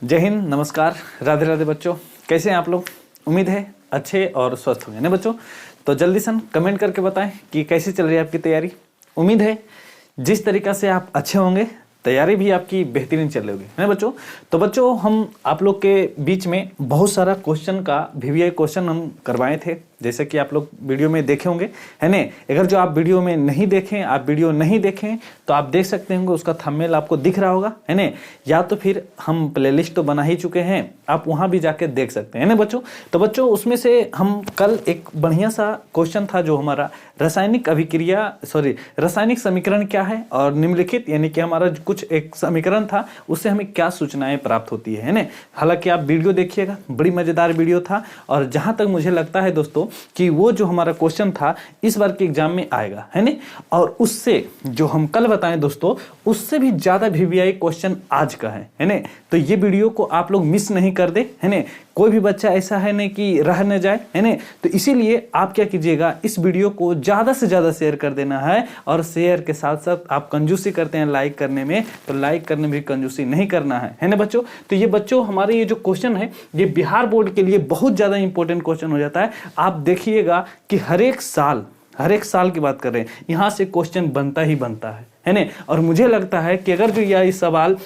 जय हिंद, नमस्कार, राधे राधे बच्चों। कैसे हैं आप लोग? उम्मीद है अच्छे और स्वस्थ होंगे ना बच्चों। तो जल्दी से कमेंट करके बताएं कि कैसी चल रही है आपकी तैयारी। उम्मीद है जिस तरीक़ा से आप अच्छे होंगे, तैयारी भी आपकी बेहतरीन चल रही होगी है बच्चों। तो बच्चों, हम आप लोग के बीच में बहुत सारा क्वेश्चन का VVI क्वेश्चन हम करवाए थे, जैसे कि आप लोग वीडियो में देखे होंगे है ने। अगर जो आप वीडियो में नहीं देखें, आप वीडियो नहीं देखें तो आप देख सकते होंगे, उसका थंबनेल आपको दिख रहा होगा है ने। या तो फिर हम प्लेलिस्ट तो बना ही चुके हैं, आप वहाँ भी जाके देख सकते हैं ना बच्चों। तो बच्चों, उसमें से हम कल एक बढ़िया सा क्वेश्चन था जो हमारा रासायनिक समीकरण क्या है और निम्नलिखित यानी कि हमारा कुछ एक समीकरण था, उससे हमें क्या सूचनाएं प्राप्त होती है ना। हालांकि आप वीडियो देखिएगा, बड़ी मजेदार वीडियो था। और जहां तक मुझे लगता है दोस्तों कि वो जो हमारा क्वेश्चन था इस बार के एग्जाम में आएगा है ना। और उससे जो हम कल बताएं दोस्तों, उससे भी ज्यादा VVI क्वेश्चन आज का है ना। तो ये वीडियो को आप लोग मिस नहीं कर दे है ना। कोई भी बच्चा ऐसा है ना कि रह न जाए है ना। तो इसीलिए आप क्या कीजिएगा, इस वीडियो को ज्यादा से ज्यादा शेयर कर देना है। और शेयर के साथ साथ आप कंजूसी करते हैं लाइक करने में, तो लाइक करने में भी कंजूसी नहीं करना है ना बच्चों। तो ये बच्चों, हमारे ये जो क्वेश्चन है ये बिहार बोर्ड के लिए बहुत ज्यादा इंपॉर्टेंट क्वेश्चन हो जाता है। आप देखिएगा कि हर एक साल की बात कर रहे हैं, यहां से क्वेश्चन बनता ही बनता है ना। और मुझे लगता है कि अगर जो यह सवाल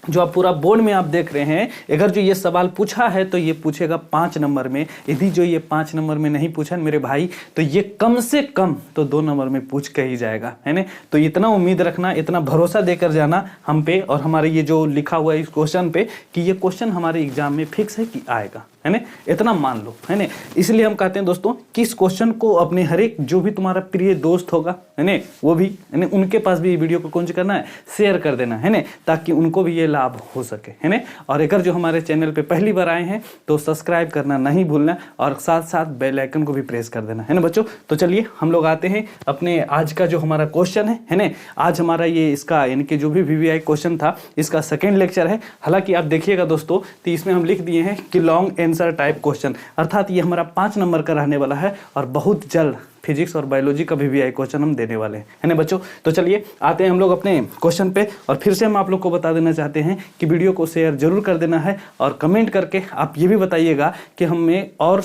जो आप पूरा बोर्ड में आप देख रहे हैं, अगर जो ये सवाल पूछा है तो ये पूछेगा 5 नंबर में। यदि जो ये 5 नंबर में नहीं पूछा मेरे भाई, तो ये कम से कम तो 2 नंबर में पूछ के ही जाएगा है ना। तो इतना उम्मीद रखना, इतना भरोसा देकर जाना हम पे और हमारे ये जो लिखा हुआ है इस क्वेश्चन पे कि ये क्वेश्चन हमारे एग्जाम में फिक्स है कि आएगा है ना। इतना मान लो है ना। इसलिए हम कहते हैं दोस्तों कि इस क्वेश्चन को अपने हर एक जो भी तुम्हारा प्रिय दोस्त होगा है ना, वो भी है ना, उनके पास भी ये वीडियो को कौन करना है, शेयर कर देना है ना, ताकि उनको भी ये लाभ हो सके है ना। और अगर जो हमारे चैनल पे पहली बार आए हैं तो सब्सक्राइब करना नहीं भूलना और साथ साथ बेल आइकन को भी प्रेस कर देना है ना बच्चों। तो चलिए हम लोग आते हैं अपने आज का जो हमारा क्वेश्चन है ना। आज हमारा ये इसका यानी कि जो भी VVI क्वेश्चन था इसका सेकेंड लेक्चर है। हालांकि आप देखिएगा दोस्तों, तो इसमें हम लिख दिए हैं कि लॉन्ग आंसर टाइप क्वेश्चन, अर्थात ये हमारा 5 नंबर का रहने वाला है और बहुत जल्द फिजिक्स और बायोलॉजी का VVI क्वेश्चन हम देने वाले हैं है ना बच्चों। तो चलिए आते हैं हम लोग अपने क्वेश्चन पे। और फिर से हम आप लोग को बता देना चाहते हैं कि वीडियो को शेयर जरूर कर देना है और कमेंट करके आप ये भी बताइएगा कि हमें और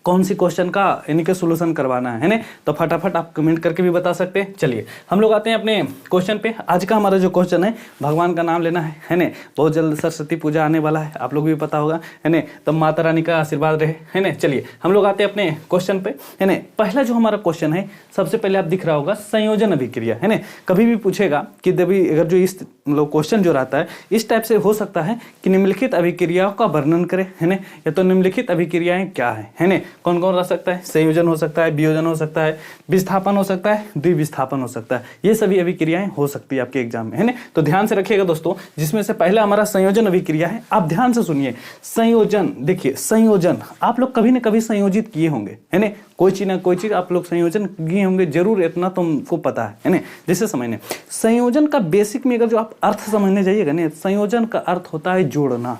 कौन सी क्वेश्चन का यानी कि सोल्यूशन करवाना है ना। तो फटाफट आप कमेंट करके भी बता सकते हैं। चलिए हम लोग आते हैं अपने क्वेश्चन पे। आज का हमारा जो क्वेश्चन है, भगवान का नाम लेना है ना। बहुत जल्द सरस्वती पूजा आने वाला है, आप लोग भी पता होगा है ना। तो माता रानी का आशीर्वाद रहे है ना। चलिए हम लोग आते हैं अपने क्वेश्चन पे है ना। पहला जो हमारा क्वेश्चन है, सबसे पहले आप दिख रहा होगा संयोजन अभिक्रिया है ना। कभी भी पूछेगा कि अगर जो इस क्वेश्चन जो रहता है इस टाइप से हो सकता है कि निम्नलिखित अभिक्रियाओं का वर्णन करें है ना। या तो निम्नलिखित अभिक्रियाएं क्या है ना। कौन कौन रह सकता है? संयोजन हो सकता है, वियोजन हो सकता है, विस्थापन हो सकता है, द्विविस्थापन हो सकता है। ये सभी अभिक्रियाएं हो सकती है आपके एग्जाम में है ना। तो ध्यान से रखिएगा दोस्तों, जिसमें से पहला हमारा संयोजन अभिक्रिया है। आप ध्यान से सुनिए, संयोजन, देखिए संयोजन आप लोग कभी ना कभी संयोजित किए होंगे है ना। कोई चीज ना कोई चीज आप लोग संयोजन किए होंगे जरूर, इतना तुमको पता है ना। जैसे समझने संयोजन का बेसिक में अगर जो आप अर्थ समझने जाइएगा ना, संयोजन का अर्थ होता है जोड़ना।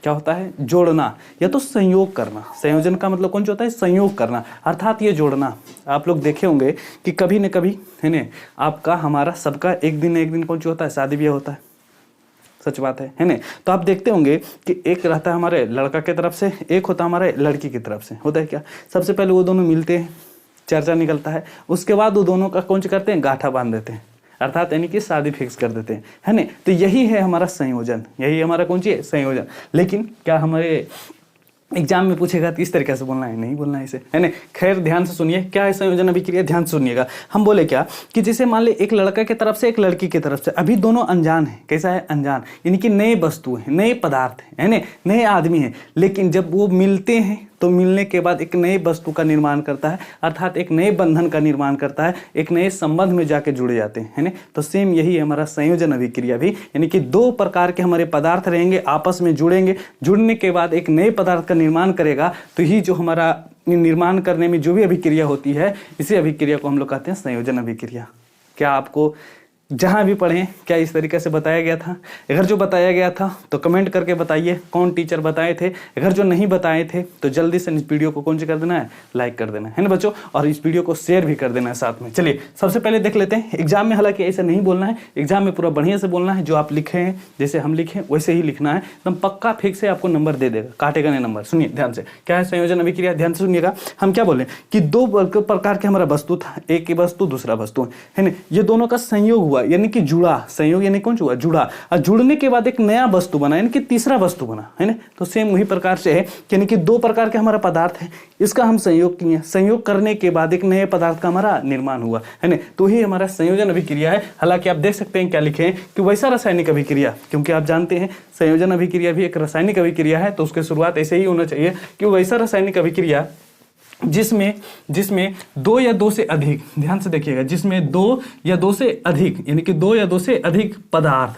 क्या होता है? जोड़ना या तो संयोग करना। संयोजन का मतलब कौन सा होता है? संयोग करना, अर्थात ये जोड़ना। आप लोग देखे होंगे कि कभी न कभी है ना, आपका हमारा सबका एक दिन न एक दिन कौन सा होता है? शादी ब्याह होता है। सच बात है ना। तो आप देखते होंगे कि एक रहता है हमारे लड़का की तरफ से, एक होता है हमारे लड़की की तरफ से। होता है क्या? सबसे पहले वो दोनों मिलते हैं, चर्चा निकलता है, उसके बाद वो दोनों का कौन करते हैं? गांठा बांध देते हैं, अर्थात यानी कि शादी फिक्स कर देते हैं है ना। तो यही है हमारा संयोजन, यही हमारा कौन सी है? संयोजन। लेकिन क्या हमारे एग्जाम में पूछेगा तो इस तरीके से बोलना है? नहीं बोलना है इसे है ना। खैर ध्यान से सुनिए, क्या है संयोजन अभिक्रिया, ध्यान से सुनिएगा। हम बोले क्या कि जैसे मान ले एक लड़का की तरफ से एक लड़की की तरफ से, अभी दोनों अनजान है। कैसा है? अनजान, यानी कि नए वस्तु है, नए पदार्थ है ना, नए आदमी है। लेकिन जब वो मिलते हैं तो मिलने के बाद एक नए वस्तु का निर्माण करता है, अर्थात एक नए बंधन का निर्माण करता है, एक नए संबंध में जाके जुड़े जाते हैं है ना। तो सेम यही है हमारा संयोजन अभिक्रिया भी, यानी कि 2 प्रकार के हमारे पदार्थ रहेंगे, आपस में जुड़ेंगे, जुड़ने के बाद एक नए पदार्थ का निर्माण करेगा। तो ही जो हमारा निर्माण करने में जो भी अभिक्रिया होती है, इसी अभिक्रिया को हम लोग कहते हैं संयोजन अभिक्रिया। क्या आपको जहाँ भी पढ़ें क्या इस तरीके से बताया गया था? अगर जो बताया गया था तो कमेंट करके बताइए कौन टीचर बताए थे। अगर जो नहीं बताए थे तो जल्दी से इस वीडियो को कौन सी कर देना है, लाइक कर देना है ना बच्चों, और इस वीडियो को शेयर भी कर देना है साथ में। चलिए सबसे पहले देख लेते हैं एग्जाम में, हालांकि ऐसे नहीं बोलना है, एग्जाम में पूरा बढ़िया से बोलना है। जो आप लिखे हैं जैसे हम लिखे वैसे ही लिखना है, एकदम पक्का फिक्स से आपको नंबर दे देगा, काटेगा नहीं नंबर। सुनिए ध्यान से, क्या है संयोजन अभिक्रिया, ध्यान से सुनिएगा। हम क्या बोले कि दो प्रकार के हमारा वस्तु था, एक की वस्तु दूसरा वस्तु है ना, ये दोनों का संयोग हुआ यानी कि जुड़ा। संयोग यानी कौन हुआ, जुड़ा, और जुड़ने के बाद एक नया वस्तु बना यानी कि तीसरा वस्तु बना, है ना। तो सेम वही प्रकार से है, यानी कि दो प्रकार के हमारा पदार्थ है, इसका हम संयोग किए, संयोग करने के बाद एक नए पदार्थ का हमारा निर्माण हुआ, है ना। तो ही हमारा संयोजन अभिक्रिया है। हालांकि आप देख सकते हैं क्या लिखे हैं कि वैसा रासायनिक अभिक्रिया, क्योंकि आप जानते हैं संयोजन अभिक्रिया भी एक रासायनिक अभिक्रिया है, तो उसकी शुरुआत ऐसे ही होना चाहिए कि वैसा रासायनिक अभिक्रिया जिसमें दो या दो से अधिक, ध्यान से देखिएगा, जिसमें दो या दो से अधिक यानी कि दो या दो से अधिक पदार्थ,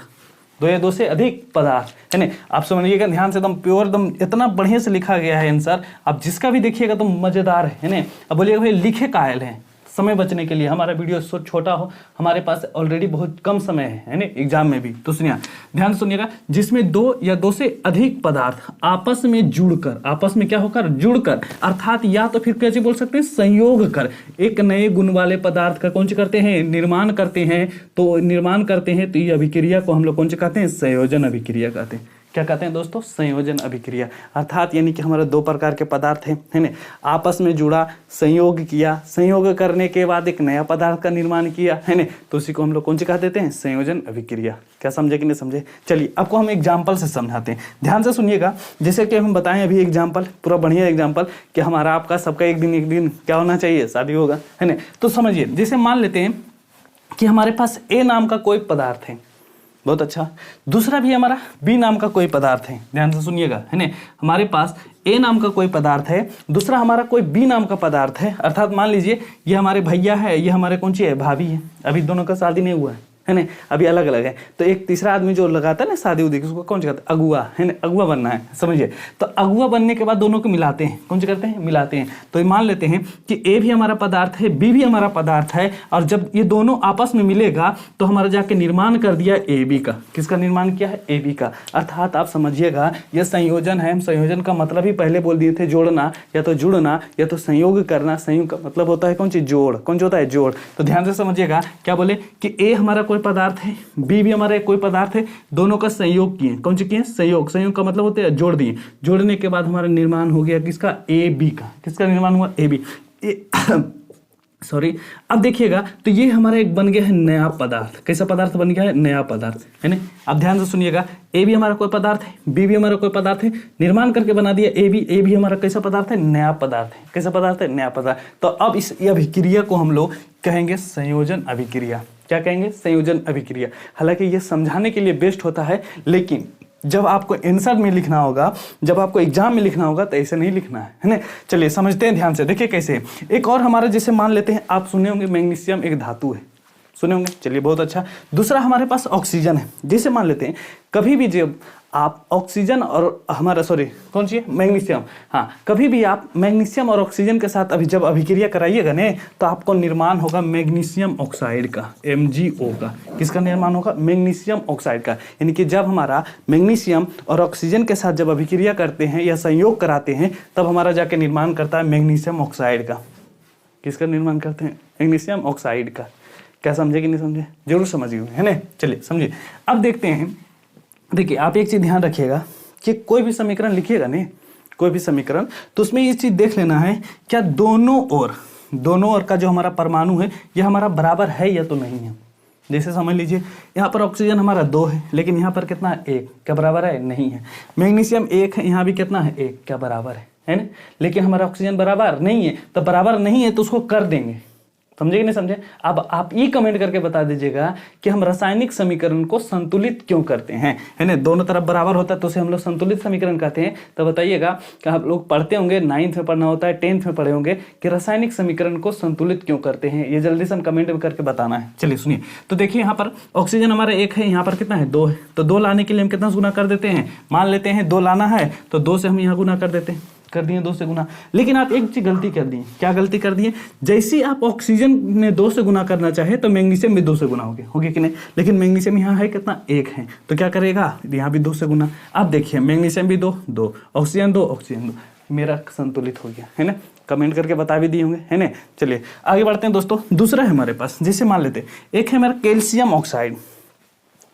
दो या दो से अधिक पदार्थ, है ना। आप समझिएगा ध्यान से, एकदम प्योर, एकदम इतना बढ़िया से लिखा गया है आंसर। आप जिसका भी देखिएगा तो मजेदार है ना। अब बोलिएगा भाई लिखे कायल हैं, समय बचने के लिए, हमारा वीडियो छोटा हो, हमारे पास ऑलरेडी बहुत कम समय है ना एग्जाम में भी। तो सुनिए ध्यान सुनिएगा, जिसमें दो या दो से अधिक पदार्थ आपस में जुड़कर, आपस में क्या होकर, जुड़कर, अर्थात या तो फिर कैसे बोल सकते हैं, संयोग कर एक नए गुण वाले पदार्थ का कौन सी करते हैं, निर्माण करते हैं। तो निर्माण करते हैं तो ये अभिक्रिया को हम लोग कौन सी कहते हैं, संयोजन अभिक्रिया कहते हैं। क्या कहते हैं दोस्तों, संयोजन अभिक्रिया। अर्थात यानी कि हमारे दो प्रकार के पदार्थ हैं, है ना, आपस में जुड़ा, संयोग किया, संयोग करने के बाद एक नया पदार्थ का निर्माण किया, है ना, तो उसी को हम लोग कौन सी कह देते हैं, संयोजन अभिक्रिया। क्या समझे कि नहीं समझे? चलिए आपको हम एग्जाम्पल से समझाते हैं, ध्यान से सुनिएगा। जैसे कि हम बताएं अभी एग्जाम्पल, पूरा बढ़िया एग्जाम्पल, कि हमारा आपका सबका एक दिन क्या होना चाहिए, शादी होगा, है ना। तो समझिए, जैसे मान लेते हैं कि हमारे पास ए नाम का कोई पदार्थ है, बहुत अच्छा। दूसरा भी हमारा बी नाम का कोई पदार्थ है, ध्यान से सुनिएगा, है ना। हमारे पास ए नाम का कोई पदार्थ है, दूसरा हमारा कोई बी नाम का पदार्थ है। अर्थात मान लीजिए ये हमारे भैया है, ये हमारे कौन सी है, भाभी है। अभी दोनों का शादी नहीं हुआ है ना, अभी अलग अलग है। तो एक तीसरा आदमी जो लगाता है ना शादी उदी, उसको कौन सी कहते हैं, अगुआ, है ना, अगुआ बनना है, समझिए। तो अगुआ बनने के बाद दोनों को मिलाते हैं, कौन सी करते हैं, मिलाते हैं। तो मान लेते हैं कि ए भी हमारा पदार्थ है, बी भी हमारा पदार्थ है, और जब ये दोनों आपस में मिलेगा तो हमारा जाके निर्माण कर दिया ए बी का। किसका निर्माण किया है, ए बी का। अर्थात आप समझिएगा यह संयोजन है। हम संयोजन का मतलब ही पहले बोल दिए थे, जोड़ना या तो जुड़ना या तो संयोग करना। संयोग का मतलब होता है कौन सी, जोड़। कौन सा होता है, जोड़। तो ध्यान से समझिएगा, क्या बोले कि ए हमारा कोई पदार्थ है, बी भी हमारा कोई पदार्थ है, दोनों का संयोग किए। कौन सी किए, संयोग। संयोग का मतलब होता है जोड़ दिए। जोड़ने के बाद हमारा निर्माण हो गया किसका, ए बी का। किसका निर्माण हुआ, ए बी। सॉरी, अब देखिएगा तो ये हमारा एक बन गया है नया पदार्थ। कैसा पदार्थ बन गया है, नया पदार्थ, है ना। अब ध्यान से सुनिएगा, ए भी हमारा कोई पदार्थ है, बी भी हमारा कोई पदार्थ है, निर्माण करके बना दिया ए बी। ए भी हमारा कैसा पदार्थ है, नया पदार्थ है। कैसा पदार्थ है, नया पदार्थ। तो अब इस अभिक्रिया को हम लोग कहेंगे संयोजन अभिक्रिया। क्या कहेंगे, संयोजन अभिक्रिया। हालांकि ये समझाने के लिए बेस्ट होता है, लेकिन जब आपको आंसर में लिखना होगा, जब आपको एग्जाम में लिखना होगा तो ऐसे नहीं लिखना है ना। चलिए समझते हैं ध्यान से, देखिए कैसे। एक और हमारा जैसे मान लेते हैं, आप सुने होंगे मैग्नीशियम एक धातु है, सुने होंगे, चलिए बहुत अच्छा। दूसरा हमारे पास ऑक्सीजन है। जैसे मान लेते हैं कभी भी जब आप ऑक्सीजन और हमारा कौन सी है, मैग्नीशियम, हाँ, कभी भी आप मैग्नीशियम और ऑक्सीजन के साथ जब अभिक्रिया कराइएगा ने, तो आपको निर्माण होगा मैग्नीशियम ऑक्साइड का, MgO का। किसका निर्माण होगा, मैग्नीशियम ऑक्साइड का। यानी कि जब हमारा मैग्नीशियम और ऑक्सीजन के साथ जब अभिक्रिया करते हैं या संयोग कराते हैं, तब हमारा जाके निर्माण करता है मैग्नीशियम ऑक्साइड का। किसका निर्माण करते हैं, मैग्नीशियम ऑक्साइड का। क्या समझे कि नहीं समझे, जरूर समझिए, है ना। चलिए समझिए, अब देखते हैं। देखिए आप एक चीज ध्यान रखिएगा कि कोई भी समीकरण लिखिएगा नहीं, कोई भी समीकरण, तो उसमें ये चीज देख लेना है क्या दोनों ओर का जो हमारा परमाणु है ये हमारा बराबर है या तो नहीं है। जैसे समझ लीजिए यहाँ पर ऑक्सीजन हमारा 2 है, लेकिन यहाँ पर कितना है, 1। क्या बराबर है, नहीं है। मैग्नीशियम 1 है, यहाँ भी कितना है, 1। क्या बराबर है ना। लेकिन हमारा ऑक्सीजन बराबर नहीं है, तो बराबर नहीं है तो उसको कर देंगे। समझे कि नहीं समझे। अब आप ये कमेंट करके बता दीजिएगा कि हम रासायनिक समीकरण को संतुलित क्यों करते हैं, है ना। दोनों तरफ बराबर होता है तो उसे हम लोग संतुलित समीकरण कहते हैं। तो बताइएगा कि आप लोग पढ़ते होंगे, 9th में पढ़ना होता है, 10th में पढ़े होंगे कि रासायनिक समीकरण को संतुलित क्यों करते हैं। ये जल्दी से हम कमेंट में करके बताना है। चलिए सुनिए, तो देखिए यहाँ पर ऑक्सीजन हमारा 1 है, यहाँ पर कितना है, 2 है। तो 2 लाने के लिए हम कितना गुना कर देते हैं, मान लेते हैं 2 लाना है तो 2 से हम यहाँ गुना कर देते हैं। कर दिए 2 से गुना। लेकिन आप एक चीज गलती कर दिए। क्या गलती कर दिए? जैसे आप ऑक्सीजन में 2 से गुना करना चाहे तो मैग्नीशियम में 2 से गुना हो गया कि नहीं? लेकिन मैग्नीशियम यहाँ है कितना? 1 है, तो क्या करेगा? यहाँ भी 2 से गुना। अब देखिए मैग्नीशियम भी 2, ऑक्सीजन 2, मेरा संतुलित हो गया, है ना? कमेंट करके बता भी दिए होंगे, है ना? चलिए आगे बढ़ते हैं दोस्तों। दूसरा है हमारे पास, जैसे मान लेते हैं एक है हमारा कैल्शियम ऑक्साइड।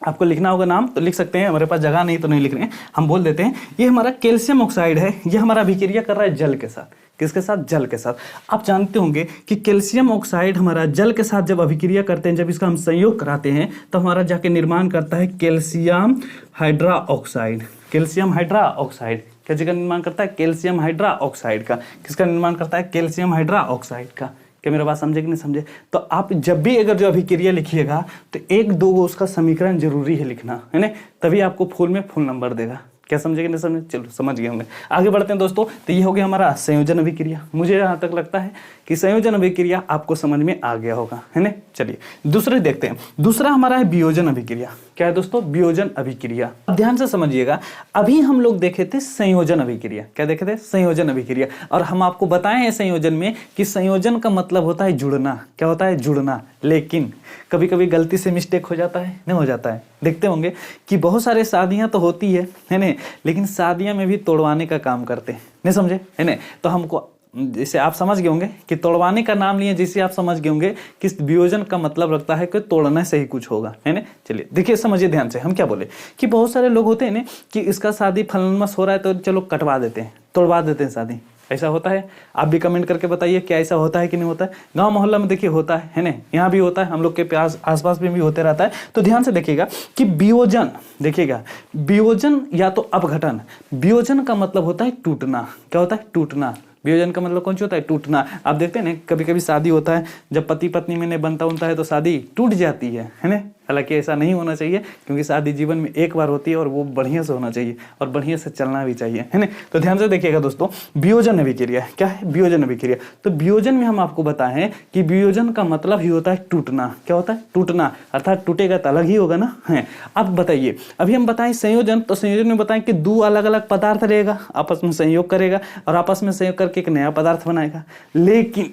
आपको लिखना होगा नाम तो लिख सकते हैं, हमारे पास जगह नहीं तो नहीं लिख रहे हैं, हम बोल देते हैं ये हमारा कैल्शियम ऑक्साइड है। ये हमारा अभिक्रिया कर रहा है जल के साथ। किसके साथ? जल के साथ। आप जानते होंगे कि कैल्शियम ऑक्साइड हमारा जल के साथ जब अभिक्रिया करते हैं, जब इसका हम संयोग कराते हैं तो हमारा जाके निर्माण करता है calcium hydra oxide. Calcium hydra oxide किसका निर्माण करता है? कैल्शियम हाइड्रा ऑक्साइड का। किसका निर्माण करता है? कैल्शियम हाइड्रा ऑक्साइड का। क्या मेरा बात समझे कि नहीं समझे? तो आप जब भी अगर जो अभिक्रिया लिखिएगा तो 1-2 उसका समीकरण जरूरी है लिखना, है ना? तभी आपको फुल में फुल नंबर देगा। क्या समझे कि नहीं समझे? चलो समझ गए होंगे। आगे बढ़ते हैं दोस्तों। तो ये हो गया हमारा संयोजन अभिक्रिया। मुझे यहाँ तक लगता है कि संयोजन अभिक्रिया आपको समझ में आ गया होगा, है ना? चलिए दूसरे देखते हैं। दूसरा हमारा है वियोजन अभिक्रिया। क्या है दोस्तों? वियोजन अभिक्रिया। ध्यान से समझिएगा, अभी हम लोग देखे थे संयोजन अभिक्रिया। क्या देखे थे? संयोजन अभिक्रिया। और हम आपको बताए हैं संयोजन में कि संयोजन का मतलब होता है जुड़ना। क्या होता है? जुड़ना। लेकिन कभी कभी गलती से मिस्टेक हो जाता है, नहीं हो जाता है? देखते होंगे कि बहुत सारे शादियां तो होती है ना, लेकिन शादियां में भी तोड़वाने का काम करते हैं, नहीं समझे, है ना? तो हमको जैसे आप समझ गए होंगे कि तोड़वाने का नाम लिए, जिसे आप समझ गए होंगे कि वियोजन का मतलब रखता है कि तोड़ने से ही कुछ होगा, है ना? चलिए देखिए समझिए ध्यान से। हम क्या बोले कि बहुत सारे लोग होते हैं ना कि इसका शादी फलनमस हो रहा है तो चलो कटवा देते हैं, तोड़वा देते हैं शादी। ऐसा होता है? आप भी कमेंट करके बताइए क्या ऐसा होता है कि नहीं होता है? गांव मोहल्ला में देखिए होता है ना? यहाँ भी होता है, हम लोग के आसपास में भी होते रहता है। तो ध्यान से देखिएगा कि वियोजन, देखिएगा वियोजन या तो अपघटन। वियोजन का मतलब होता है टूटना। क्या होता है? टूटना। वियोजन का मतलब कौन सा होता है? टूटना। आप देखते हैं ना कभी कभी शादी होता है, जब पति पत्नी में नहीं बनता उनता है तो शादी टूट जाती है ना? हालांकि ऐसा नहीं होना चाहिए, क्योंकि शादी जीवन में एक बार होती है और वो बढ़िया से होना चाहिए और बढ़िया से चलना भी चाहिए, है ना? तो ध्यान से देखिएगा दोस्तों, वियोजन अभिक्रिया क्या है? वियोजन अभिक्रिया। तो वियोजन में हम आपको बताएं कि वियोजन का मतलब ही होता है टूटना। क्या होता है? टूटना। अर्थात टूटेगा तो अलग ही होगा ना, है? अब बताइए, अभी हम बताएं संयोजन, तो संयोजन में बताएं कि 2 अलग अलग पदार्थ रहेगा, आपस में संयोग करेगा और आपस में संयोग करके एक नया पदार्थ बनाएगा। लेकिन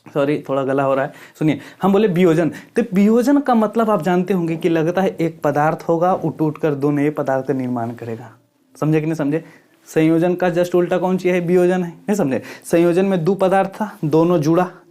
सॉरी थोड़ा गला हो रहा है, सुनिए, हम बोले वियोजन। तो वियोजन का मतलब आप जानते होंगे कि लगता है एक पदार्थ होगा, वो टूट कर 2 नए पदार्थ का निर्माण करेगा। समझे कि नहीं समझे? संयोजन का जस्ट उल्टा कौन सी है? वियोजन है, नहीं समझे? संयोजन में 2 पदार्थ था, दोनों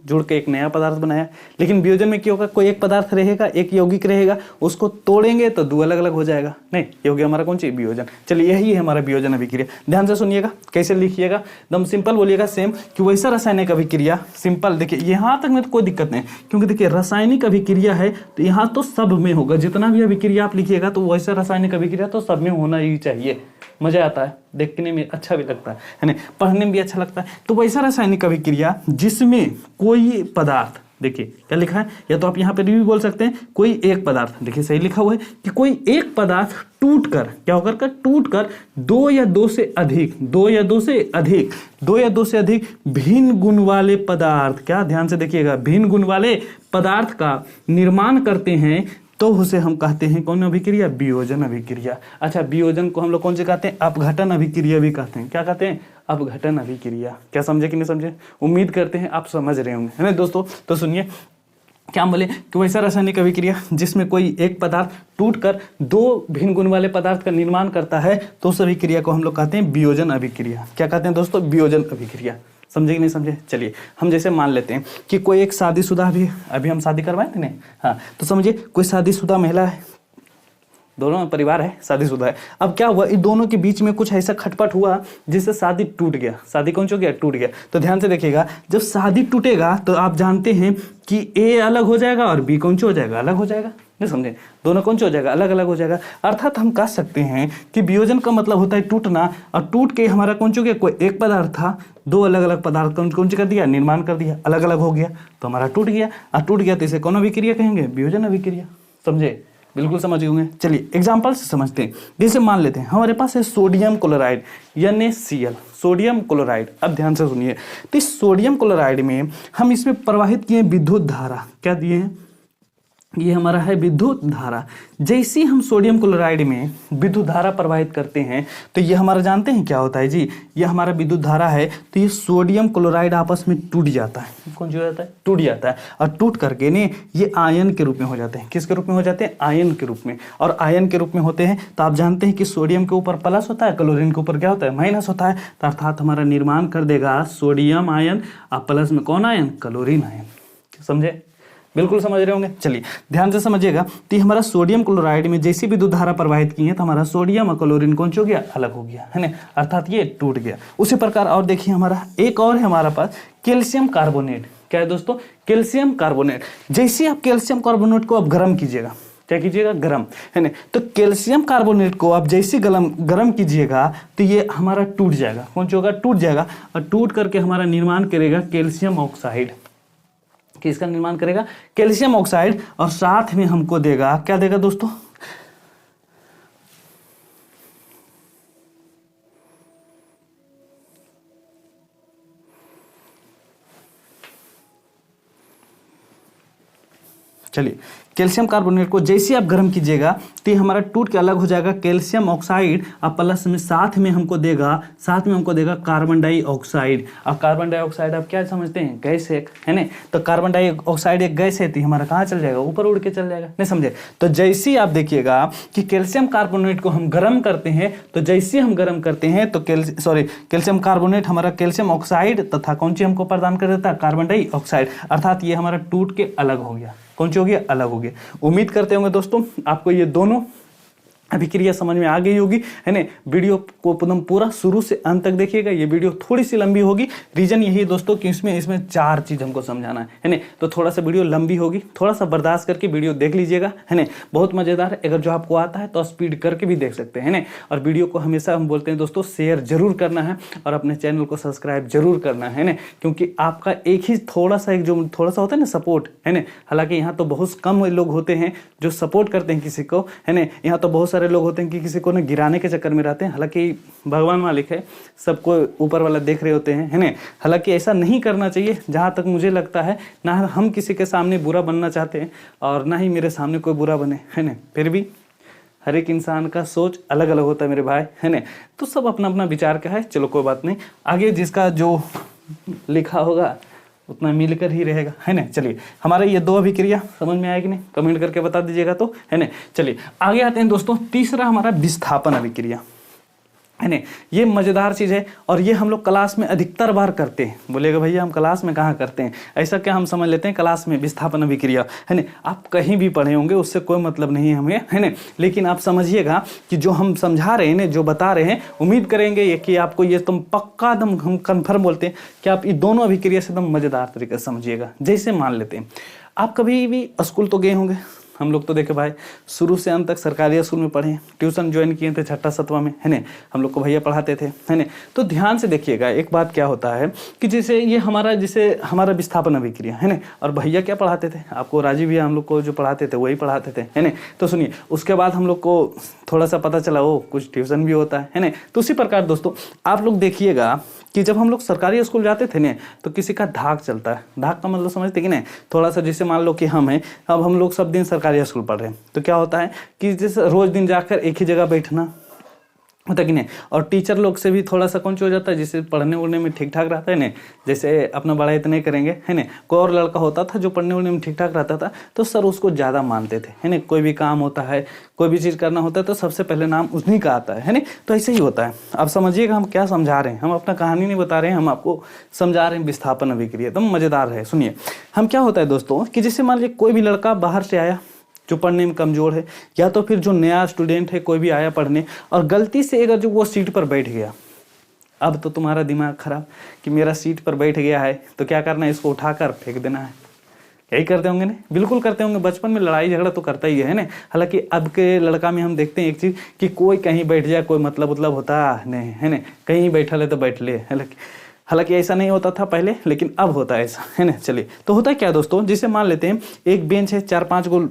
जुड़ के एक नया पदार्थ बनाया। लेकिन वियोजन में क्या होगा? कोई एक पदार्थ रहेगा, एक यौगिक रहेगा, उसको तोड़ेंगे तो 2 अलग अलग हो जाएगा। नहीं, ये हो गया हमारा कौन सी? वियोजन। चलिए यही है हमारा वियोजन अभिक्रिया। ध्यान से सुनिएगा, कैसे लिखिएगा, एकदम सिंपल बोलिएगा सेम, कि वैसा रासायनिक अभिक्रिया। सिंपल देखिए, यहाँ तक में तो कोई दिक्कत नहीं, क्योंकि देखिए रासायनिक अभिक्रिया है तो यहाँ तो सब में होगा। जितना भी अभिक्रिया आप लिखिएगा तो वैसा रासायनिक अभिक्रिया तो सब में होना ही चाहिए। मजा आता है, देखने में अच्छा भी लगता है ना? पढ़ने में भी अच्छा लगता है। तो वैसा रासायनिक अभिक्रिया जिसमें कोई पदार्थ, देखिए क्या लिखा है, या तो आप यहाँ पे भी बोल सकते हैं कोई एक पदार्थ, देखिए सही लिखा हुआ है कि कोई एक पदार्थ टूटकर क्या होकर टूटकर 2 या 2 से अधिक भिन्न गुण वाले पदार्थ, क्या ध्यान से देखिएगा, भिन्न गुण वाले पदार्थ का निर्माण करते हैं, तो उसे हम कहते हैं कौन अभिक्रिया? वियोजन अभिक्रिया। अच्छा, वियोजन को हम लोग कौन से कहते हैं? अपघटन अभिक्रिया भी कहते हैं। क्या कहते हैं? अपघटन अभिक्रिया। क्या समझे कि नहीं समझे? उम्मीद करते हैं आप समझ रहे होंगे, है ना दोस्तों? तो सुनिए, क्या हम बोले कि वैसा रासायनिक अभिक्रिया जिसमें कोई एक पदार्थ टूटकर 2 भिन्न गुण वाले पदार्थ का निर्माण करता है, तो उस अभिक्रिया को हम लोग कहते हैं वियोजन अभिक्रिया। क्या कहते हैं दोस्तों? वियोजन अभिक्रिया। समझे कि नहीं समझे? चलिए हम जैसे मान लेते हैं कि कोई एक शादीशुदा भी, अभी हम शादी करवाए थे ना, हाँ, तो समझिए कोई शादीशुदा महिला है, दोनों परिवार है, शादीशुदा है। अब क्या हुआ, इन दोनों के बीच में कुछ ऐसा खटपट हुआ जिससे शादी टूट गया। शादी कौन सा हो गया? टूट गया। तो ध्यान से देखिएगा, जब शादी टूटेगा तो आप जानते हैं कि ए अलग हो जाएगा और बी कौन सा हो जाएगा? अलग हो जाएगा। नहीं समझे? दोनों कौन सा हो जाएगा? अलग अलग हो जाएगा। अर्थात हम कह सकते हैं कि वियोजन का मतलब होता है टूटना, और टूट के हमारा कौन सा हो गया? कोई एक पदार्थ था, 2 अलग अलग पदार्थ कौन सा कर दिया? निर्माण कर दिया, अलग अलग हो गया, तो हमारा टूट गया। और टूट गया तो इसे कौन अभिक्रिया कहेंगे? वियोजन अभिक्रिया। समझे? बिल्कुल समझ होंगे। चलिए एग्जाम्पल से समझते हैं। जैसे मान लेते हैं हमारे पास है sodium chloride NaCl, sodium chloride. अब ध्यान से सुनिए, तो इस सोडियम क्लोराइड में हम इसमें प्रवाहित किए विद्युत धारा, क्या दिए हैं? ये हमारा है विद्युत धारा। जैसे हम सोडियम क्लोराइड में विद्युत धारा प्रवाहित करते हैं तो ये हमारा जानते हैं क्या होता है जी, ये हमारा विद्युत धारा है तो ये सोडियम क्लोराइड आपस में टूट जाता है। कौन जो जाता है? टूट जाता है। और टूट करके ने ये आयन के रूप में हो जाते हैं। किसके रूप में हो जाते हैं? आयन के रूप में। और आयन के रूप में होते हैं तो आप जानते हैं कि सोडियम के ऊपर प्लस होता है, क्लोरीन के ऊपर क्या होता है? माइनस होता है। तो अर्थात हमारा निर्माण कर देगा सोडियम आयन और प्लस में कौन आयन? Chlorine ion. समझे? बिल्कुल समझ रहे होंगे। चलिए ध्यान से समझिएगा। तो हमारा सोडियम क्लोराइड में जैसी विद्युत धारा प्रवाहित की है तो हमारा सोडियम और क्लोरीन कौन हो गया? अलग हो गया, है ना, अर्थात ये टूट गया। उसी प्रकार और देखिए हमारा एक और है हमारा पास कैल्शियम कार्बोनेट। क्या है दोस्तों? Calcium carbonate. जैसे आप कैल्शियम कार्बोनेट को आप गर्म कीजिएगा, क्या कीजिएगा? गर्म, है ना। तो कैल्शियम कार्बोनेट को आप जैसे गर्म कीजिएगा तो ये हमारा टूट जाएगा। कौन होगा? टूट जाएगा। और टूट करके हमारा निर्माण करेगा कैल्शियम ऑक्साइड। किसका निर्माण करेगा? Calcium oxide. और साथ में हमको देगा, क्या देगा दोस्तों? चलिए कैल्शियम कार्बोनेट को जैसे आप गर्म कीजिएगा तो ये हमारा टूट के अलग हो जाएगा कैल्शियम ऑक्साइड। और प्लस में साथ में हमको देगा कार्बन डाइऑक्साइड। और कार्बन डाइऑक्साइड आप क्या समझते हैं? गैस है ना। तो कार्बन डाइऑक्साइड एक गैस है तो हमारा कहाँ चल जाएगा? ऊपर उड़ के चल जाएगा। नहीं समझे? तो जैसे आप देखिएगा कि कैल्शियम कार्बोनेट को हम गर्म करते हैं तो जैसे हम गर्म करते हैं तो कैल्शियम कार्बोनेट हमारा कैल्शियम ऑक्साइड तथा कौन सी हमको प्रदान कर देता है? Carbon dioxide. अर्थात ये हमारा टूट के अलग हो गया। कौन सी हो गया? अलग हो गया। उम्मीद करते होंगे दोस्तों आपको ये दोनों अभिक्रिया समझ में आ गई होगी, है ना। वीडियो को एकदम पूरा शुरू से अंत तक देखिएगा। ये वीडियो थोड़ी सी लंबी होगी, रीजन यही है दोस्तों कि इसमें 4 चीज हमको समझाना है ना। तो थोड़ा सा वीडियो लंबी होगी, थोड़ा सा बर्दाश्त करके वीडियो देख लीजिएगा, है ना। बहुत मजेदार है। अगर जो आपको आता है तो स्पीड करके भी देख सकते हैं ना। और वीडियो को हमेशा हम बोलते हैं दोस्तों शेयर जरूर करना है और अपने चैनल को सब्सक्राइब जरूर करना है ना, क्योंकि आपका एक ही थोड़ा सा होता है ना सपोर्ट, है ना। हालांकि यहाँ तो बहुत कम लोग होते हैं जो सपोर्ट करते हैं किसी को, है ना। यहाँ तो बहुत सारे लोग होते हैं कि किसी को ना गिराने के चक्कर में रहते हैं। हालांकि भगवान मालिक है, सबको ऊपर वाला देख रहे होते हैं, है ना। हालांकि ऐसा नहीं करना चाहिए जहाँ तक मुझे लगता है। ना हम किसी के सामने बुरा बनना चाहते हैं और ना ही मेरे सामने कोई बुरा बने, है ना। फिर भी हर एक इंसान का सोच अलग अलग होता है मेरे भाई, है ना। तो सब अपना अपना विचार का है। चलो कोई बात नहीं, आगे जिसका जो लिखा होगा उतना मिलकर ही रहेगा, है ना। चलिए हमारे ये 2 अभिक्रिया समझ में आएगी नहीं? कमेंट करके बता दीजिएगा तो, है ना। चलिए आगे आते हैं दोस्तों। तीसरा हमारा विस्थापन अभिक्रिया, है ना। ये मजेदार चीज है और ये हम लोग क्लास में अधिकतर बार करते हैं। बोलेगा भैया हम क्लास में कहाँ करते हैं? ऐसा क्या हम समझ लेते हैं क्लास में विस्थापन अभिक्रिया, है ना। आप कहीं भी पढ़े होंगे, उससे कोई मतलब नहीं है हमें, है ना। लेकिन आप समझिएगा कि जो हम समझा रहे हैं, जो बता रहे हैं, उम्मीद करेंगे कि आपको ये तुम पक्का दम हम कन्फर्म बोलते हैं कि आप ये दोनों अभिक्रिया से एकदम मजेदार तरीके से समझिएगा। जैसे मान लेते हैं आप कभी भी स्कूल तो गए होंगे, हम लोग तो देखे भाई शुरू से अंत तक सरकारी स्कूल में पढ़े, ट्यूशन ज्वाइन किए थे 6ठा 7वां में, है ना। हम लोग को भैया पढ़ाते थे, है ना। तो ध्यान से देखिएगा एक बात क्या होता है कि जैसे ये हमारा विस्थापन अभिक्रिया, है ना। और भैया क्या पढ़ाते थे आपको? राजीव भैया हम लोग को जो पढ़ाते थे वही पढ़ाते थे, है ना। तो सुनिए, उसके बाद हम लोग को थोड़ा सा पता चला वो कुछ ट्यूशन भी होता है ना। तो उसी प्रकार दोस्तों आप लोग देखिएगा कि जब हम लोग सरकारी स्कूल जाते थे ना तो किसी का धाक चलता है। धाक का मतलब समझते कि नहीं? थोड़ा सा जैसे मान लो कि अब हम लोग सब दिन सरकारी स्कूल पढ़ रहे हैं तो क्या होता है कि जैसे रोज दिन जाकर एक ही जगह बैठना होता कि नहीं। और टीचर लोग से भी थोड़ा सा कौन हो जाता है, जैसे पढ़ने उड़ने में ठीक ठाक रहता है ना। जैसे अपना बड़ा इतने करेंगे, है ना। कोई और लड़का होता था जो पढ़ने उड़ने में ठीक ठाक रहता था तो सर उसको ज़्यादा मानते थे, है ना। कोई भी काम होता है, कोई भी चीज़ करना होता है तो सबसे पहले नाम उन्हीं का आता है ना। तो ऐसे ही होता है। अब समझिएगा हम क्या समझा रहे हैं। हम अपना कहानी नहीं बता रहे हैं, हम आपको समझा रहे हैं विस्थापन अभिक्रिया। एकदम मज़ेदार है, सुनिए। हम क्या होता है दोस्तों कि जैसे मान लीजिए कोई भी लड़का बाहर से आया जो पढ़ने में कमज़ोर है, या तो फिर जो नया स्टूडेंट है कोई भी आया पढ़ने और गलती से अगर जो वो सीट पर बैठ गया, अब तो तुम्हारा दिमाग खराब कि मेरा सीट पर बैठ गया है तो क्या करना है, इसको उठाकर फेंक देना है। यही करते होंगे ना? बिल्कुल करते होंगे। बचपन में लड़ाई झगड़ा तो करता ही है ना। हालांकि अब के लड़का में हम देखते हैं एक चीज़ कि कोई कहीं बैठ जाए कोई मतलब होता नहीं, है ना। कहीं बैठा ले तो बैठ ले। हालांकि ऐसा नहीं होता था पहले, लेकिन अब होता है ऐसा, है ना। चलिए तो होता है क्या दोस्तों, जिसे मान लेते हैं एक बेंच है, 4-5 गो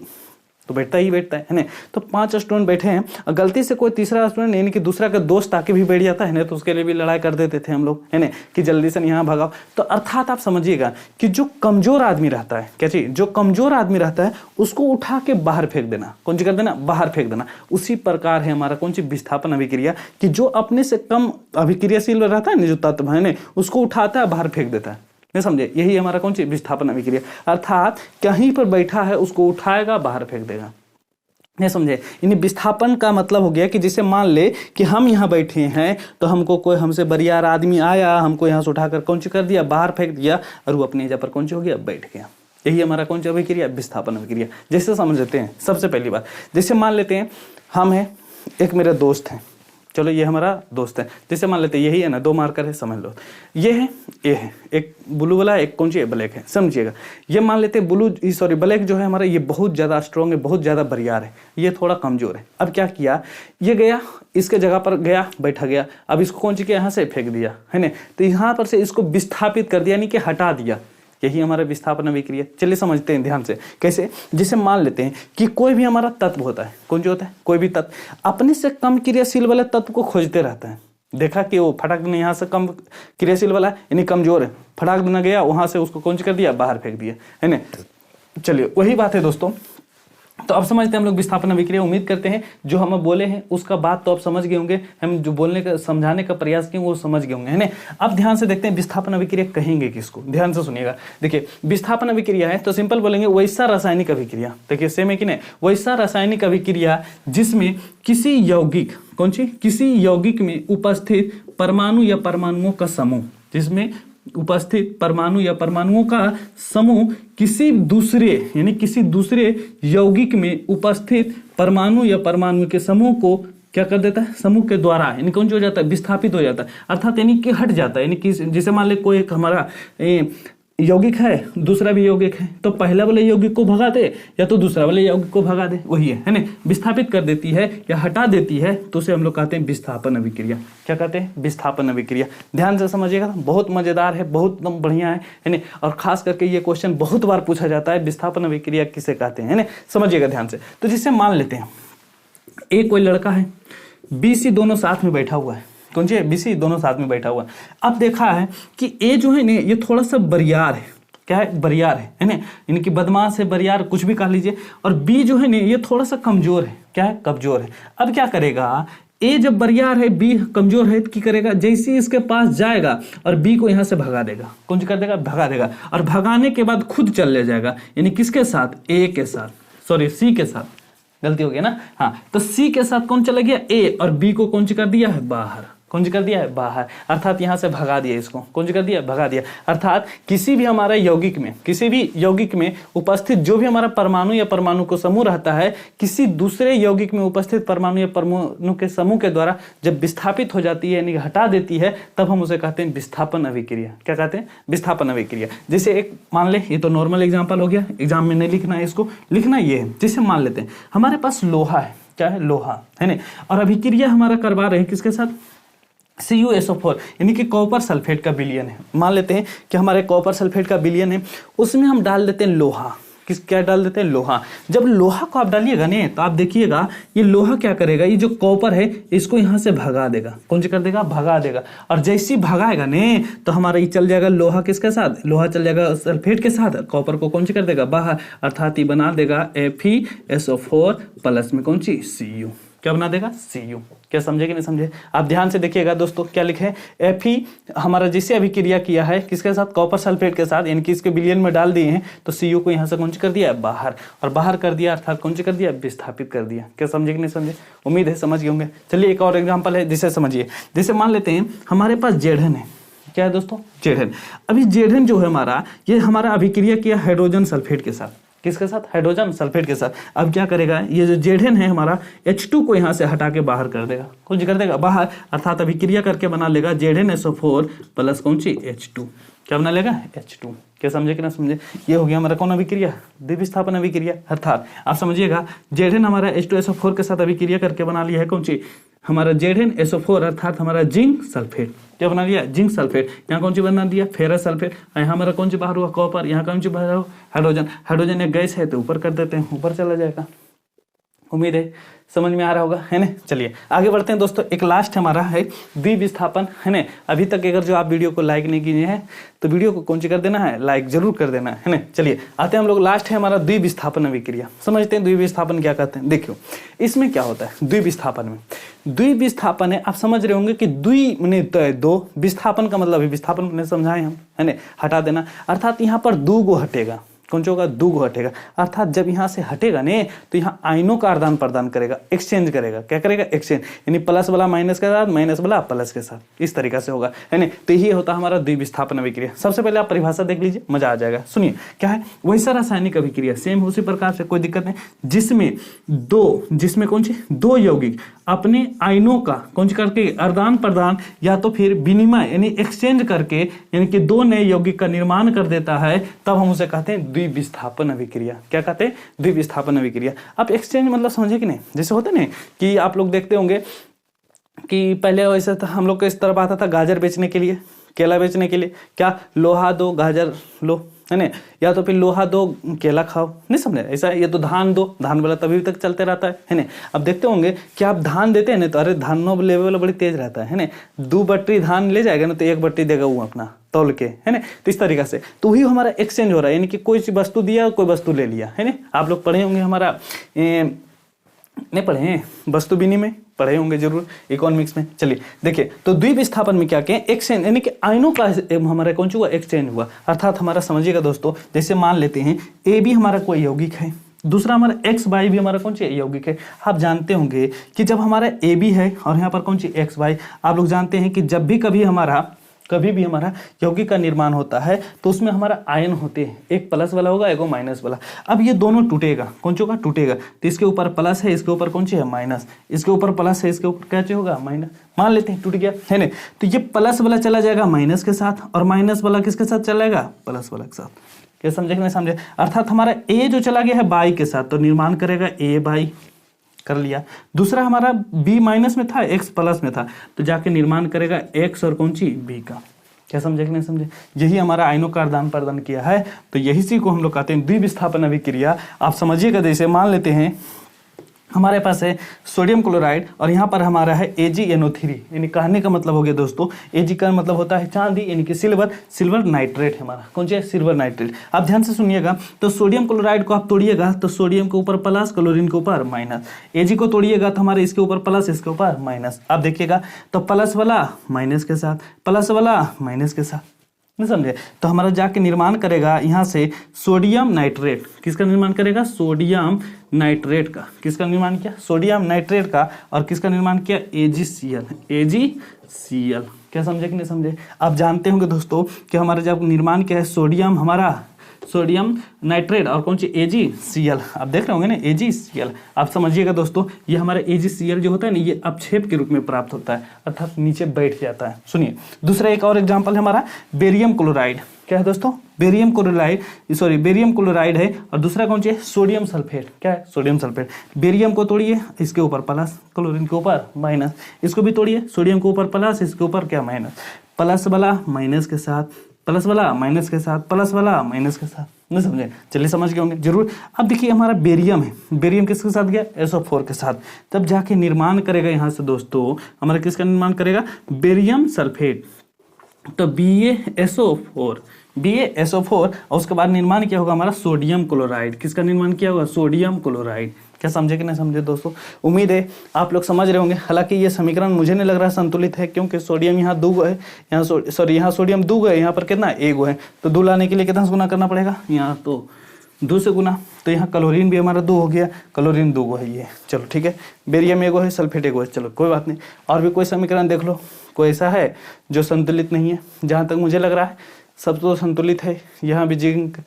तो बैठता ही बैठता है ना। तो 5 स्टूडेंट बैठे हैं और गलती से कोई तीसरा स्टूडेंट यानी कि दूसरा का दोस्त आके भी बैठ जाता है ना, तो उसके लिए भी लड़ाई कर देते थे हम लोग, है ना, कि जल्दी से यहाँ भगाओ। तो अर्थात आप समझिएगा कि जो कमजोर आदमी रहता है, क्या चीज, जो कमजोर आदमी रहता है उसको उठा के बाहर फेंक देना, कौन सी कर देना, बाहर फेंक देना। उसी प्रकार है हमारा कौन सी, विस्थापन अभिक्रिया, कि जो अपने से कम अभिक्रियाशील रहता है ना, जो तत्व है ना, उसको उठाता है बाहर फेंक देता है, नहीं समझे, यही हमारा कौन सी, विस्थापन अभिक्रिया। अर्थात कहीं पर बैठा है उसको उठाएगा बाहर फेंक देगा, नहीं समझे। यानी विस्थापन का मतलब हो गया कि जैसे मान ले कि हम यहाँ बैठे हैं तो हमको कोई हमसे बरियार आदमी आया, हमको यहाँ से उठाकर कौन सी कर दिया, बाहर फेंक दिया, और वो अपनी जगह पर कौन सी हो गया, बैठ गया। यही हमारा कौन सी अभिक्रिया, विस्थापन अभिक्रिया। जैसे समझ लेते हैं, सबसे पहली बात, जैसे मान लेते हैं हम हैं, एक मेरा दोस्त है, चलो ये हमारा दोस्त है, जैसे मान लेते हैं यही है ना, 2 मार्कर है, समझ लो, ये है, ये है, एक ब्लू वाला है, एक कौन सी है, ब्लैक है, समझिएगा। ये मान लेते हैं ब्लैक जो है हमारा, ये बहुत ज़्यादा स्ट्रॉन्ग है, बहुत ज़्यादा बरियार है, ये थोड़ा कमजोर है। अब क्या किया, ये गया इसके जगह पर गया, बैठा गया, अब इसको कौन सी किया, यहाँ से फेंक दिया, है ना, तो यहाँ पर से इसको विस्थापित कर दिया, यानी कि हटा दिया, यही हमारा विस्थापन अभिक्रिया। चलिए समझते हैं ध्यान से, कैसे, जैसे मान लेते हैं कि कोई भी हमारा तत्व होता है, कौन जो होता है, कोई भी तत्व अपने से कम क्रियाशील वाले तत्व को खोजते रहता है। देखा कि वो फटाक देना यहाँ से कम क्रियाशील वाला यानी कमजोर है, फटाक देना गया वहां से, उसको कौन सी कर दिया, बाहर फेंक दिया, है ना। चलिए वही बात है दोस्तों, तो अब समझते हैं हम लोग विस्थापन अभिक्रिया। उम्मीद करते हैं जो हम बोले हैं उसका बात तो आप समझ गए होंगे, हम जो बोलने का समझाने का प्रयास किए वो समझ गए होंगे, है ना। अब ध्यान से देखते हैं विस्थापन अभिक्रिया कहेंगे किसको, ध्यान से सुनिएगा। देखिए विस्थापन अभिक्रिया है तो सिंपल बोलेंगे वैसा रासायनिक अभिक्रिया, देखिए सेम है कि नहीं, वैसा रासायनिक अभिक्रिया जिसमें किसी यौगिक, कौन सी, किसी यौगिक में उपस्थित परमाणु या परमाणुओं का समूह, जिसमें उपस्थित परमाणु या परमाणुओं का समूह किसी दूसरे यानी किसी दूसरे यौगिक में उपस्थित परमाणु या परमाणु के समूह को क्या कर देता है, समूह के द्वारा यानी कौन हो जाता है, विस्थापित हो जाता है, अर्थात यानी कि हट जाता है। यानी कि जैसे मान ले कोई एक हमारा यौगिक है, दूसरा भी यौगिक है, तो पहला वाले यौगिक को भगा दे या तो दूसरा वाले यौगिक को भगा दे, वही है ना, विस्थापित कर देती है या हटा देती है, तो उसे हम लोग कहते हैं विस्थापन अभिक्रिया। क्या कहते हैं, विस्थापन अभिक्रिया। ध्यान से समझिएगा, बहुत मजेदार है, बहुत बढ़िया है ना, और खास करके ये क्वेश्चन बहुत बार पूछा जाता है, विस्थापन अभिक्रिया किसे कहते हैं, है ना, समझिएगा ध्यान से। तो जिससे मान लेते हैं एक कोई लड़का है, बी सी दोनों साथ में बैठा हुआ है, कौन सी है, बीसी, दोनों साथ में बैठा हुआ। अब देखा है कि ए जो है ना ये थोड़ा सा बरियार है, क्या है, बरियार है ना, यानी कि बदमाश है, बरियार कुछ भी कह लीजिए, और बी जो है ना ये थोड़ा सा कमजोर है, क्या है, कमजोर है। अब क्या करेगा, ए जब बरियार है, बी कमजोर है, तो क्या करेगा, जैसे ही इसके पास जाएगा और बी को यहाँ से भगा देगा, कौन सी कर देगा, भगा देगा, और भगाने के बाद खुद चल ले जाएगा, यानी किसके साथ, ए के साथ, सॉरी सी के साथ, गलती हो गया ना, हाँ, तो सी के साथ कौन चला गया, ए, और बी को कौन सी कर दिया है, बाहर, कौन सी कर दिया है, बाहर, अर्थात यहां से भगा दिया, इसको कौन सी कर दिया, भगा दिया। अर्थात किसी भी हमारा यौगिक में, किसी भी यौगिक में उपस्थित जो भी हमारा परमाणु या परमाणु को समूह रहता है, किसी दूसरे यौगिक में उपस्थित परमाणु या परमाणु के समूह के द्वारा जब विस्थापित हो जाती है यानी हटा देती है, तब हम उसे कहते हैं विस्थापन अभिक्रिया। क्या कहते हैं, विस्थापन अभिक्रिया। जैसे एक मान ले, ये तो नॉर्मल एग्जाम्पल हो गया, एग्जाम में नहीं लिखना है इसको, लिखना ये है, जैसे मान लेते हैं हमारे पास लोहा है, क्या है, लोहा है ना, और अभिक्रिया हमारा करवा रहे हैं किसके साथ, CuSO4 यानी कि कॉपर सल्फेट का विलयन है। मान लेते हैं कि हमारे कॉपर सल्फेट का विलयन है, उसमें हम डाल देते हैं लोहा, क्या डाल देते हैं, लोहा। जब लोहा को आप डालिएगा ना तो आप देखिएगा ये लोहा क्या करेगा, ये जो कॉपर है इसको यहाँ से भगा देगा, कौन सी कर देगा, भगा देगा, और जैसे ही भगाएगा ने तो हमारा ये चल जाएगा लोहा किसके साथ, लोहा चल जाएगा सल्फेट के साथ, कॉपर को कौन सी कर देगा, बाहर, अर्थात ये बना देगा FeSO4 प्लस में कौन सी, Cu, क्या बना देगा, Cu। क्या समझे कि नहीं समझे, आप ध्यान से देखिएगा दोस्तों, क्या लिखे हैं, Fe हमारा जिससे अभिक्रिया किया है किसके साथ, कॉपर सल्फेट के साथ, यानी कि इसके विलयन में डाल दिए हैं, तो Cu को यहाँ से कौन सी कर दिया, बाहर, और बाहर कर दिया अर्थात कौन सी कर दिया, विस्थापित कर दिया। क्या समझे कि नहीं समझे, उम्मीद है समझ गए होंगे। चलिए एक और एग्जाम्पल है जिसे समझिए, जैसे मान लेते हैं हमारे पास जेडन है, क्या है दोस्तों, जेडन। अभी जेडन जो है हमारा, ये हमारा अभिक्रिया किया हाइड्रोजन सल्फेट के साथ, किसके साथ, हाइड्रोजन सल्फेट के साथ। अब क्या करेगा, ये जो जेडन है हमारा H2 को यहाँ से हटा के बाहर कर देगा, कौन सी कर देगा, बाहर, अर्थात अभिक्रिया करके बना लेगा ZnSO4 प्लस कौन सी, H2। क्या बना लेगा, H2। क्या समझे कि ना समझे, ये हो गया हमारा कौन अभिक्रिया, द्विविस्थापन अभिक्रिया। अर्थात आप समझिएगा जेडन हमारा H2SO4 के साथ अभिक्रिया करके बना लिया है कौन सी, हमारा ZnSO4 अर्थात हमारा जिंक सल्फेट। क्या बना लिया, जिंक सल्फेट। यहाँ कौन सी बना दिया, फेरस सल्फेट। यहाँ हमारा कौन सी बाहर हुआ, कॉपर। यहाँ कौन सी बाहर हुआ, हाइड्रोजन। हाइड्रोजन एक गैस है तो ऊपर कर देते हैं, ऊपर चला जाएगा। उम्मीद है समझ में आ रहा होगा, है ना। चलिए आगे बढ़ते हैं दोस्तों। एक लास्ट हमारा है द्विविस्थापन, है ना। अभी तक अगर जो आप वीडियो को लाइक नहीं किए हैं तो वीडियो को कौन सी कर देना है, लाइक जरूर कर देना है ना। चलिए आते हैं हम लोग, लास्ट है हमारा द्विविस्थापन अभिक्रिया। समझते हैं द्विविस्थापन क्या कहते हैं। देखियो इसमें क्या होता है द्विविस्थापन में। द्विविस्थापन है, आप समझ रहे होंगे कि द्वि माने दो, विस्थापन का मतलब विस्थापन ने समझाए हम, है ना, हटा देना। अर्थात यहाँ पर दो गो हटेगा, कौन सा होगा, दो गो हटेगा। अर्थात जब यहाँ से हटेगा ने तो यहाँ आयनों का आदान प्रदान करेगा, एक्सचेंज करेगा। क्या करेगा, एक्सचेंज, यानी प्लस वाला माइनस के साथ, माइनस वाला प्लस के साथ, इस तरीका से होगा, है ना। तो यही होता है हमारा द्विविस्थापन अभिक्रिया। सबसे पहले आप परिभाषा देख लीजिए, मजा आ जाएगा। सुनिए क्या है, वैसा रासायनिक अभिक्रिया सेम उसी प्रकार से, कोई दिक्कत नहीं, जिसमें कौन सी दो यौगिक अपने आयनों का कौन सी करके आदान प्रदान या तो फिर विनिमय यानी एक्सचेंज करके, यानी कि दो नए यौगिक का निर्माण कर देता है, तब हम उसे कहते हैं द्विविस्थापन अभिक्रिया। क्या कहते हैं, द्विविस्थापन अभिक्रिया। अब एक्सचेंज मतलब समझे कि नहीं, जैसे होता है ना कि आप लोग देखते होंगे कि पहले वैसे था, हम लोग को इस तरफ आता था गाजर बेचने के लिए, केला बेचने के लिए, क्या लोहा दो गाजर लो, है ना, या तो फिर लोहा दो केला खाओ, नहीं समझे ऐसा। ये तो धान दो, धान वाला तभी तक चलते रहता है ना। अब देखते होंगे कि आप धान देते हैं ना तो अरे धानों लेवल बड़ी तेज रहता है ना, 2 बट्टी धान ले जाएगा ना तो 1 बट्टी देगा वो अपना तौल के, है ना। तो इस तरीका से तो वही हमारा एक्सचेंज हो रहा है, यानी कि कोई सी वस्तु दिया कोई वस्तु ले लिया, है ना। आप लोग पढ़े होंगे हमारा नहीं पढ़े हैं, वस्तु विनिमय पढ़े होंगे जरूर इकोनॉमिक्स में। चलिए देखिए, तो द्विविस्थापन में क्या कहें, एक्सचेंज, यानी कि आयनों का हमारा कौन सा हुआ, एक्सचेंज हुआ। अर्थात हमारा समझिएगा दोस्तों, जैसे मान लेते हैं ए बी हमारा कोई यौगिक है, दूसरा हमारा एक्स वाई भी हमारा कौन सी यौगिक है। आप जानते होंगे कि जब हमारा ए बी है और यहाँ पर कौन सी एक्स वाई, आप लोग जानते हैं कि जब भी कभी भी हमारा यौगिक का निर्माण होता है तो उसमें हमारा आयन होते हैं, एक प्लस वाला होगा एक माइनस वाला। अब ये दोनों टूटेगा, कौन सा होगा, टूटेगा। तो इसके ऊपर प्लस है, इसके ऊपर कौन सी है, माइनस, इसके ऊपर प्लस है, इसके ऊपर क्या होगा, माइनस। मान लेते हैं टूट गया, है ना। तो ये प्लस वाला चला जाएगा माइनस के साथ और माइनस वाला किसके साथ चला जाएगा, प्लस वाला के साथ। क्या समझे कि नहीं समझे। अर्थात हमारा ए जो चला गया है बाई के साथ तो निर्माण करेगा ए बाई, कर लिया। दूसरा हमारा बी माइनस में था, एक्स प्लस में था, तो जाके निर्माण करेगा एक्स और कौन सी बी का। क्या समझे कि नहीं समझे। यही हमारा आयनों का आदान प्रदान किया है, तो यही सी को हम लोग कहते हैं द्विविस्थापन अभिक्रिया। आप समझिएगा, जैसे मान लेते हैं हमारे पास है सोडियम क्लोराइड और यहाँ पर हमारा है AgNO3, यानी कहने का मतलब हो गया दोस्तों, Ag का मतलब होता है चांदी, यानी कि सिल्वर नाइट्रेट है हमारा, कौन सा, सिल्वर नाइट्रेट। आप ध्यान से सुनिएगा, तो सोडियम क्लोराइड को आप तोड़िएगा तो सोडियम के ऊपर प्लस, क्लोरीन के ऊपर माइनस, Ag को तोड़िएगा तो हमारे इसके ऊपर प्लस, इसके ऊपर माइनस। आप देखिएगा तो प्लस वाला माइनस के साथ, प्लस वाला माइनस के साथ, नहीं समझे। तो हमारा जाके निर्माण करेगा यहाँ से सोडियम नाइट्रेट, किसका निर्माण करेगा, सोडियम नाइट्रेट का। किसका निर्माण किया, सोडियम नाइट्रेट का। और किसका निर्माण किया, AgCl। क्या समझे कि नहीं समझे। आप जानते होंगे दोस्तों कि हमारा जब निर्माण किया है सोडियम नाइट्रेट और कौन सी AgCl, आप देख रहे होंगे ना AgCl। आप समझिएगा दोस्तों, ये हमारा AgCl जो होता है ना, ये अपक्षेप के रूप में प्राप्त होता है, अर्थात नीचे बैठ जाता है। सुनिए दूसरा एक और एग्जांपल है हमारा बेरियम क्लोराइड। क्या है दोस्तों, बेरियम क्लोराइड है। और दूसरा कौन सी है, सोडियम सल्फेट। क्या है, सोडियम सल्फेट। बेरियम को तोड़िए, इसके ऊपर प्लस, क्लोरीन के ऊपर माइनस, इसको भी तोड़िए, सोडियम के ऊपर प्लस, इसके ऊपर क्या, माइनस, प्लस वाला माइनस के साथ, प्लस वाला माइनस के साथ, प्लस वाला माइनस के साथ। नहीं समझे, चलिए समझ गए होंगे जरूर। अब देखिए हमारा बेरियम है, बेरियम किसके साथ गया, SO4 के साथ। तब जाके निर्माण करेगा यहाँ से दोस्तों, हमारा किसका निर्माण करेगा, बेरियम सल्फेट। तो BaSO4 और उसके बाद निर्माण क्या होगा हमारा, सोडियम क्लोराइड। किसका निर्माण किया होगा, सोडियम क्लोराइड। क्या समझे कि नहीं समझे दोस्तों। उम्मीद है आप लोग समझ रहे होंगे। हालांकि ये समीकरण मुझे नहीं लग रहा संतुलित है, क्योंकि सोडियम यहाँ 2 है, यहाँ सोडियम 2 है, यहाँ पर कितना 1 है। तो 2 लाने के लिए कितना गुना करना पड़ेगा, यहाँ तो 2 से गुना। तो यहाँ क्लोरीन भी हमारा 2 हो गया, क्लोरीन 2 है ये। चलो ठीक है, बेरियम 1 है, सल्फेट 1 है, चलो कोई बात नहीं। और भी कोई समीकरण देख लो, कोई ऐसा है जो संतुलित नहीं है। जहाँ तक मुझे लग रहा है सब तो संतुलित है। यहाँ भी जिंक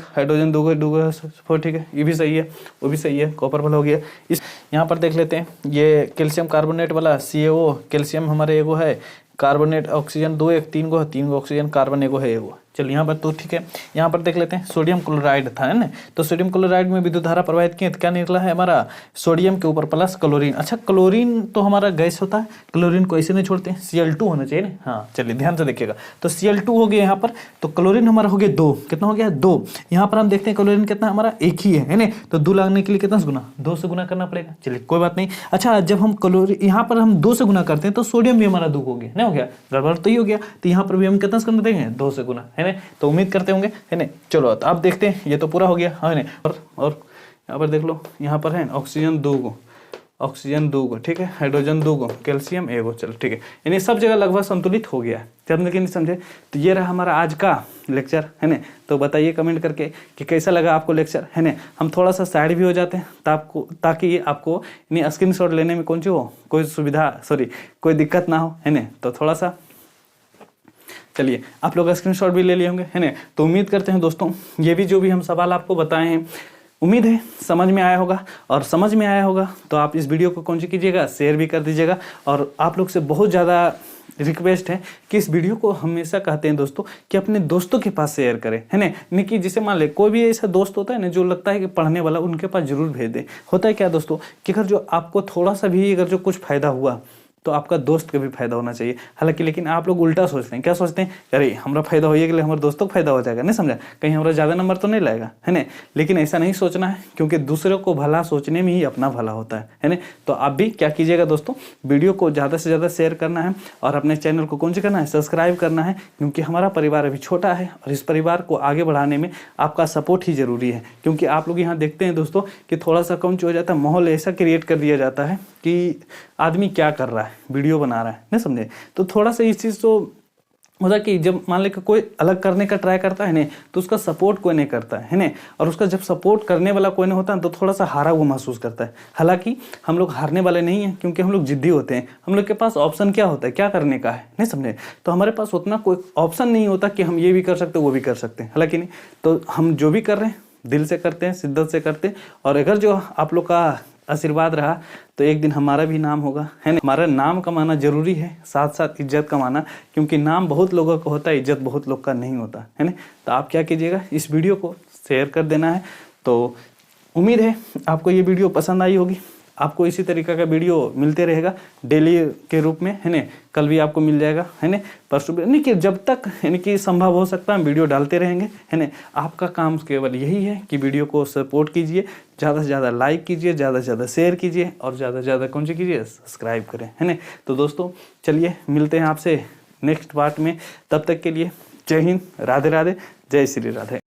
हाइड्रोजन 2 ठीक है, ये भी सही है, वो भी सही है, कॉपर वाला हो गया। इस यहाँ पर देख लेते हैं, ये कैल्शियम कार्बोनेट वाला CaO, कैल्शियम हमारे 1 है, कार्बोनेट ऑक्सीजन 2 1 3 गो है, 3 गो ऑक्सीजन, कार्बन 1 है, 1 चलिए यहाँ पर तो ठीक है। यहाँ पर देख लेते हैं सोडियम क्लोराइड था, है ना। तो सोडियम क्लोराइड में विद्युत धारा प्रवाहित किए तो क्या निकला है हमारा, सोडियम के ऊपर प्लस क्लोरीन। अच्छा क्लोरीन तो हमारा गैस होता है, क्लोरीन को ऐसे नहीं छोड़ते हैं, Cl2 होना चाहिए ना। हाँ चलिए ध्यान से देखिएगा, तो Cl2 हो गया यहाँ पर, तो क्लोरीन हमारा हो गया 2, कितना हो गया 2। यहाँ पर हम देखते हैं क्लोरीन कितना हमारा एक ही है ना, तो 2 लागने के लिए कितना से गुना, 2 से गुना करना पड़ेगा। चलिए कोई बात नहीं। अच्छा जब हम क्लोरीन यहाँ पर हम 2 से गुना करते हैं तो सोडियम भी हमारा 2 हो गया, नहीं हो गया, गड़बड़ तो ही हो गया। तो यहाँ पर भी हम कितना से करना देंगे, 2 से गुना, है ना। तो उम्मीद करते होंगे, है ना। चलो तो आप देखते हैं, ये तो पूरा हो गया, है ना। और यहाँ पर देख लो, यहाँ पर है ऑक्सीजन 2 गो, ऑक्सीजन 2 गो, ठीक है, हाइड्रोजन 2 गो, कैल्शियम 1 गो। चलो ठीक है, यानी सब जगह लगभग संतुलित हो गया है। समझे कि नहीं समझे। तो ये रहा हमारा आज का लेक्चर, है ना। तो बताइए कमेंट करके कि कैसा लगा आपको लेक्चर, है ना। हम थोड़ा सा साइड भी हो जाते हैं ताकि आपको यानी स्क्रीनशॉट लेने में कोई सुविधा कोई दिक्कत ना हो, है ना। तो थोड़ा सा चलिए आप लोग स्क्रीनशॉट भी ले लिए होंगे, है ना। तो उम्मीद करते हैं दोस्तों ये भी जो भी हम सवाल आपको बताए हैं, उम्मीद है समझ में आया होगा। और समझ में आया होगा तो आप इस वीडियो को कौन सी कीजिएगा, शेयर भी कर दीजिएगा। और आप लोग से बहुत ज़्यादा रिक्वेस्ट है कि इस वीडियो को हमेशा कहते हैं दोस्तों कि अपने दोस्तों के पास शेयर करें, है ना। नहीं कि जिसे मान ले कोई भी ऐसा दोस्त होता है ना जो लगता है कि पढ़ने वाला, उनके पास जरूर भेज दे। होता है क्या दोस्तों कि अगर जो आपको थोड़ा सा भी अगर जो कुछ फायदा हुआ तो आपका दोस्त का भी फायदा होना चाहिए। हालांकि लेकिन आप लोग उल्टा सोचते हैं, क्या सोचते हैं, अरे हमारा फायदा होइए के लिए हमारे दोस्तों को फायदा हो जाएगा, नहीं समझा, कहीं हमारा ज़्यादा नंबर तो नहीं लाएगा, है ना। लेकिन ऐसा नहीं सोचना है, क्योंकि दूसरों को भला सोचने में ही अपना भला होता है ना। तो आप भी क्या कीजिएगा दोस्तों, वीडियो को ज़्यादा से ज़्यादा शेयर करना है और अपने चैनल को कौन सी करना है, सब्सक्राइब करना है। क्योंकि हमारा परिवार अभी छोटा है और इस परिवार को आगे बढ़ाने में आपका सपोर्ट ही जरूरी है। क्योंकि आप लोग यहाँ देखते हैं दोस्तों कि थोड़ा सा कम हो जाता है, माहौल ऐसा क्रिएट कर दिया जाता है कि आदमी क्या कर रहा है, वीडियो बना रहा है, नहीं समझे। तो थोड़ा सा इस चीज़ तो होता कि जब मान ले कोई अलग करने का ट्राई करता है ना, तो उसका सपोर्ट कोई नहीं करता है ना। और उसका जब सपोर्ट करने वाला कोई नहीं होता तो थोड़ा सा हारा हुआ महसूस करता है। हालांकि हम लोग हारने वाले नहीं हैं, क्योंकि हम लोग जिद्दी होते हैं। हम लोग के पास ऑप्शन क्या होता है, क्या करने का है, नहीं समझे। तो हमारे पास उतना कोई ऑप्शन नहीं होता कि हम ये भी कर सकते वो भी कर सकते हैं, हालांकि नहीं। तो हम जो भी कर रहे हैं दिल से करते हैं, शिद्दत से करते हैं। और अगर जो आप लोग का आशीर्वाद रहा तो एक दिन हमारा भी नाम होगा, है ना। हमारा नाम कमाना जरूरी है, साथ साथ इज्जत कमाना, क्योंकि नाम बहुत लोगों का होता है, इज्जत बहुत लोग का नहीं होता, है ना। तो आप क्या कीजिएगा, इस वीडियो को शेयर कर देना है। तो उम्मीद है आपको ये वीडियो पसंद आई होगी। आपको इसी तरीके का वीडियो मिलते रहेगा डेली के रूप में, है ना। कल भी आपको मिल जाएगा, है ना। परसों भी, यानी कि जब तक यानी कि संभव हो सकता है हम वीडियो डालते रहेंगे, है ना। आपका काम केवल यही है कि वीडियो को सपोर्ट कीजिए, ज़्यादा से ज़्यादा लाइक कीजिए, ज़्यादा से ज़्यादा शेयर कीजिए और ज़्यादा से ज़्यादा कौन सी कीजिए, सब्सक्राइब करें, है ना। तो दोस्तों चलिए मिलते हैं आपसे नेक्स्ट पार्ट में। तब तक के लिए जय हिंद, राधे राधे, जय श्री राधे।